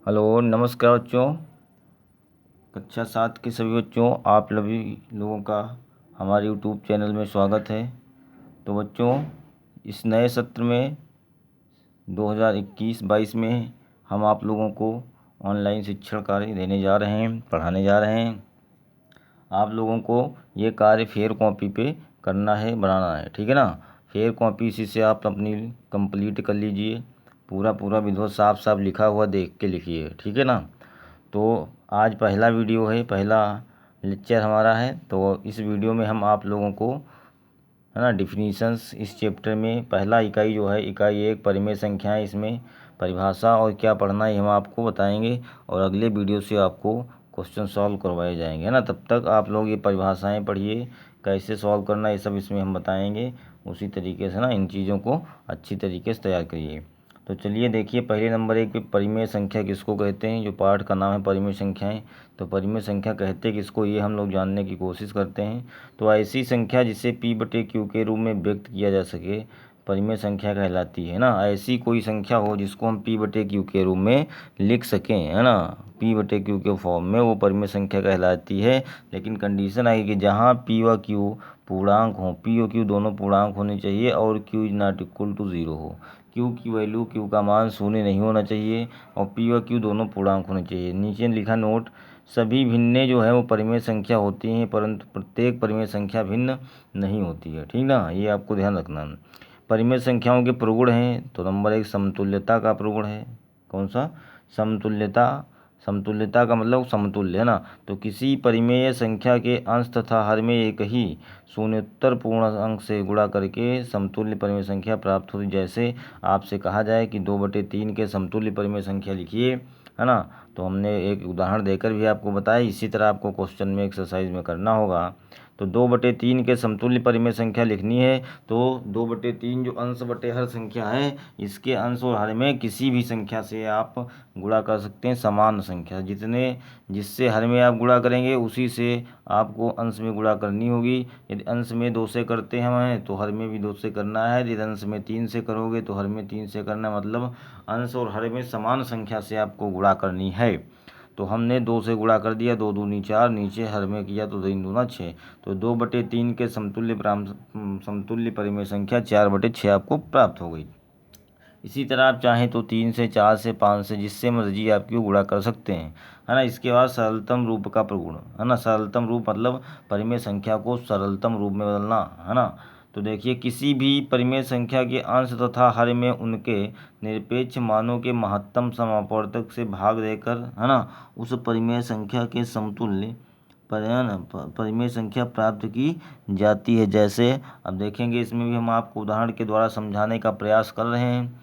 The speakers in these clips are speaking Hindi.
हेलो, नमस्कार बच्चों। कक्षा 7 के सभी बच्चों, आप सभी लोगों का हमारे यूट्यूब चैनल में स्वागत है। तो बच्चों, इस नए सत्र में 2021-22 में हम आप लोगों को ऑनलाइन शिक्षण कार्य देने जा रहे हैं, पढ़ाने जा रहे हैं। आप लोगों को ये कार्य फेयर कॉपी पे करना है, बनाना है, ठीक है ना। फेयर कॉपी इसी से आप अपनी कंप्लीट कर लीजिए। पूरा विधिवत साफ साफ लिखा हुआ देख के लिखिए, ठीक है ना। तो आज पहला वीडियो है, पहला लेक्चर हमारा है। तो इस वीडियो में हम आप लोगों को, है ना, डिफिनीशंस, इस चैप्टर में पहला इकाई जो है, इकाई 1 परिमेय संख्याएं, इसमें परिभाषा और क्या पढ़ना है हम आपको बताएंगे। और अगले वीडियो से आपको क्वेश्चन सॉल्व करवाए जाएंगे, है ना। तब तक आप लोग ये परिभाषाएं पढ़िए, कैसे सॉल्व करना है ये सब इसमें हम बताएंगे। उसी तरीके से ना इन चीज़ों को अच्छी तरीके से तैयार करिए। तो चलिए देखिए, पहले नंबर 1 पे परिमेय संख्या किसको कहते हैं। जो पाठ का नाम है परिमेय संख्याएं, तो परिमेय संख्या कहते किसको, ये हम लोग जानने की कोशिश करते हैं। तो ऐसी संख्या जिसे P/Q के रूप में व्यक्त किया जा सके परिमेय संख्या कहलाती है ना। ऐसी कोई संख्या हो जिसको हम P/Q के रूप में लिख सकें, है ना, P/Q के फॉर्म में, वो परिमेय संख्या कहलाती है। लेकिन कंडीशन आएगी कि जहाँ P व Q पूर्णांक हो, P और Q दोनों पूर्णांक होने चाहिए और Q is not equal to 0 हो। Q की वैल्यू, Q का मान शून्य नहीं होना चाहिए और P और Q दोनों पूर्णांक होने चाहिए। नीचे लिखा नोट, सभी भिन्नें जो है वो परिमेय संख्या होती हैं, परंतु प्रत्येक परिमेय संख्या भिन्न नहीं होती है, ठीक ना। ये आपको ध्यान रखना। परिमेय संख्याओं के प्रगुण हैं, तो नंबर 1 समतुल्यता का प्रगुण है। कौन सा? समतुल्यता। समतुल्यता का मतलब समतुल्य, है ना। तो किसी परिमेय संख्या के अंश तथा हर में एक ही शून्योत्तर पूर्ण अंक से गुणा करके समतुल्य परिमेय संख्या प्राप्त होती। जैसे आपसे कहा जाए कि 2/3 के समतुल्य परिमेय संख्या लिखिए, है ना। तो हमने एक उदाहरण देकर भी आपको बताया, इसी तरह आपको क्वेश्चन में एक्सरसाइज में करना होगा। तो 2/3 के समतुल्य परिमेय संख्या लिखनी है। तो 2/3 जो अंश बटे हर संख्या है, इसके अंश और हर में किसी भी संख्या से आप गुणा कर सकते हैं। समान संख्या जिससे हर में आप गुणा करेंगे उसी से आपको अंश में गुणा करनी होगी। यदि अंश में 2 से करते हैं हमें, तो हर में भी 2 से करना है। यदि अंश में 3 से करोगे तो हर में 3 से करना है। मतलब अंश और हर में समान संख्या से आपको गुणा करनी है। तो हमने 2 से गुणा कर दिया, 2 दूनी 4, नीचे हर में किया तो 3 दूना 6। तो 2/3 के समतुल्य परिमेय संख्या 4/6 आपको प्राप्त हो गई। इसी तरह आप चाहें तो 3 से, 4 से, 5 से, जिससे मर्जी आपकी गुणा कर सकते हैं, है ना। इसके बाद सरलतम रूप का प्रगुण, है ना। सरलतम रूप मतलब परिमेय संख्या को सरलतम रूप में बदलना, है ना। तो देखिए, किसी भी परिमेय संख्या के अंश तथा हर में उनके निरपेक्ष मानों के महत्तम समापवर्तक से भाग देकर, है ना, उस परिमेय संख्या के समतुल्य परिमेय संख्या प्राप्त की जाती है। जैसे अब देखेंगे, इसमें भी हम आपको उदाहरण के द्वारा समझाने का प्रयास कर रहे हैं।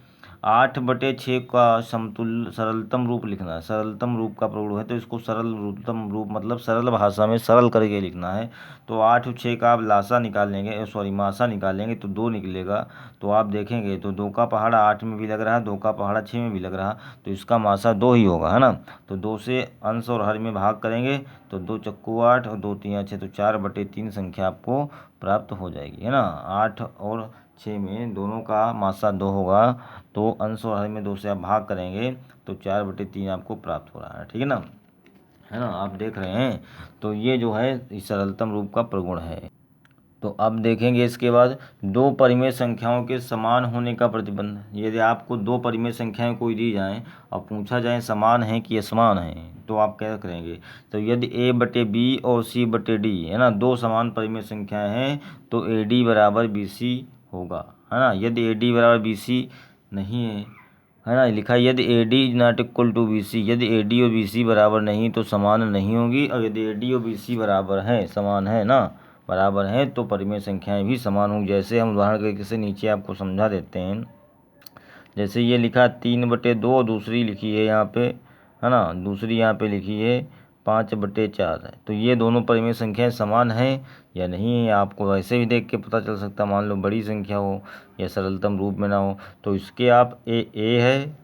8/6 का समतुल्य सरलतम रूप लिखना है। सरलतम रूप का प्रगुण है, तो इसको सरलतम रूप मतलब सरल भाषा में सरल करके लिखना है। तो 8 और 6 का आप लासा निकालेंगे, सॉरी मासा निकालेंगे तो 2 निकलेगा। तो आप देखेंगे तो 2 का पहाड़ा 8 में भी लग रहा है, 2 का पहाड़ा 6 में भी लग रहा, तो इसका मासा 2 ही होगा, है ना। तो 2 से अंश और हर में भाग करेंगे तो 2 चक्कू 8 और 2 तिया 6, तो 4/3 संख्या आपको प्राप्त हो जाएगी, है ना। 8 और 6 में दोनों का मासा 2 होगा, तो अंश और हर में 2 से आप भाग करेंगे तो 4/3 आपको प्राप्त हो रहा है, ठीक है ना। आप देख रहे हैं, तो ये जो है इस सरलतम रूप का प्रगुण है। तो अब देखेंगे इसके बाद, 2 परिमेय संख्याओं के समान होने का प्रतिबंध। यदि आपको 2 परिमेय संख्याएं कोई दी जाएं और पूछा जाए समान हैं कि असमान हैं, तो आप क्या करेंगे। तो यदि A/B और C/D, है ना, 2 समान परिमेय संख्याएं हैं, तो AD बराबर BC होगा, है ना। यदि AD बराबर BC नहीं है ना, लिखा है यदि AD is not equal to BC, यदि AD और BC बराबर नहीं तो समान नहीं होगी। और यदि AD और BC बराबर है, समान है ना, बराबर है, तो परिमेय संख्याएं भी समान होंगी। जैसे हम उदाहरण के से नीचे आपको समझा देते हैं। जैसे ये लिखा 3/2, दूसरी लिखी है यहाँ पे, है ना, दूसरी यहाँ पे लिखी है 5/4 है। तो ये दोनों परिमेय संख्याएं समान हैं या नहीं है, आपको ऐसे भी देख के पता चल सकता है। मान लो बड़ी संख्या हो या सरलतम रूप में ना हो, तो इसके आप ए है,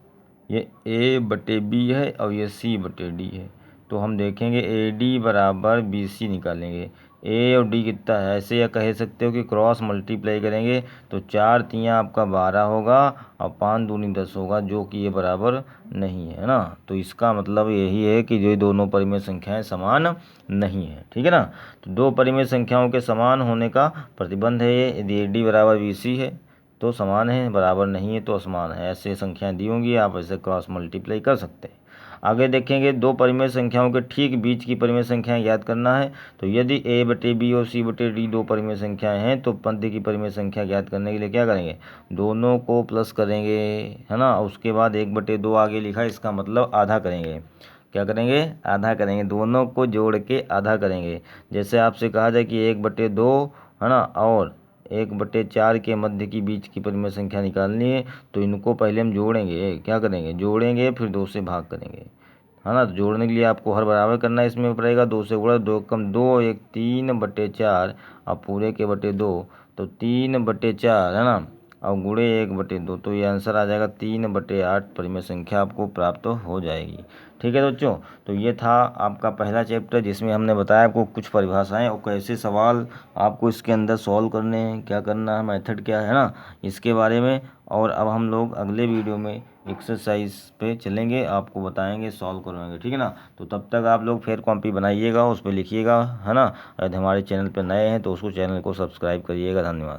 ये A/B है और ये C/D है। तो हम देखेंगे AD बराबर BC निकालेंगे। ए और डी कितना है, ऐसे या कह सकते हो कि क्रॉस मल्टीप्लाई करेंगे तो 4 तियाँ आपका 12 होगा और 5 दूनी 10 होगा, जो कि ये बराबर नहीं है ना। तो इसका मतलब यही है कि ये दोनों परिमेय संख्याएं समान नहीं है, ठीक है ना। तो दो परिमेय संख्याओं के समान होने का प्रतिबंध है ये, यदि ए डी बराबर बी सी है तो समान है, बराबर नहीं है तो असमान है। ऐसे संख्याएं दी होंगी, आप ऐसे क्रॉस मल्टीप्लाई कर सकते हैं। आगे देखेंगे, दो परिमेय संख्याओं के ठीक बीच की परिमेय संख्याएं ज्ञात करना है। तो यदि ए बटे बी और सी बटे डी दो परिमेय संख्याएं हैं तो मध्य की परिमेय संख्या ज्ञात करने के लिए क्या करेंगे, दोनों को प्लस करेंगे, है ना। उसके बाद 1/2 आगे लिखा, इसका मतलब आधा करेंगे। क्या करेंगे, आधा करेंगे, दोनों को जोड़ के आधा करेंगे। जैसे आपसे कहा जाए कि 1/2 है ना और 1/4 के मध्य की बीच की परिमेय संख्या निकालनी है, तो इनको पहले हम जोड़ेंगे। क्या करेंगे, जोड़ेंगे, फिर 2 से भाग करेंगे, है ना। तो जोड़ने के लिए आपको हर बराबर करना है, इसमें पड़ेगा 2 से गुणा, 2 कम 2, 1 3/4 और पूरे के बटे 2 तो 3/4 है ना, और गुणे 1/2 तो ये आंसर आ जाएगा 3/8 परिमेय संख्या आपको प्राप्त हो जाएगी। ठीक है बच्चों, तो ये था आपका पहला चैप्टर जिसमें हमने बताया आपको कुछ परिभाषाएं और कैसे सवाल आपको इसके अंदर सॉल्व करने हैं, क्या करना है, मेथड क्या है ना, इसके बारे में। और अब हम लोग अगले वीडियो में एक्सरसाइज पे चलेंगे, आपको बताएंगे, सॉल्व करवाएंगे, ठीक है ना। तो तब तक आप लोग फिर कॉपी बनाइएगा, उस पर लिखिएगा, है ना। यदि हमारे चैनल पर नए हैं तो उसको चैनल को सब्सक्राइब करिएगा। धन्यवाद।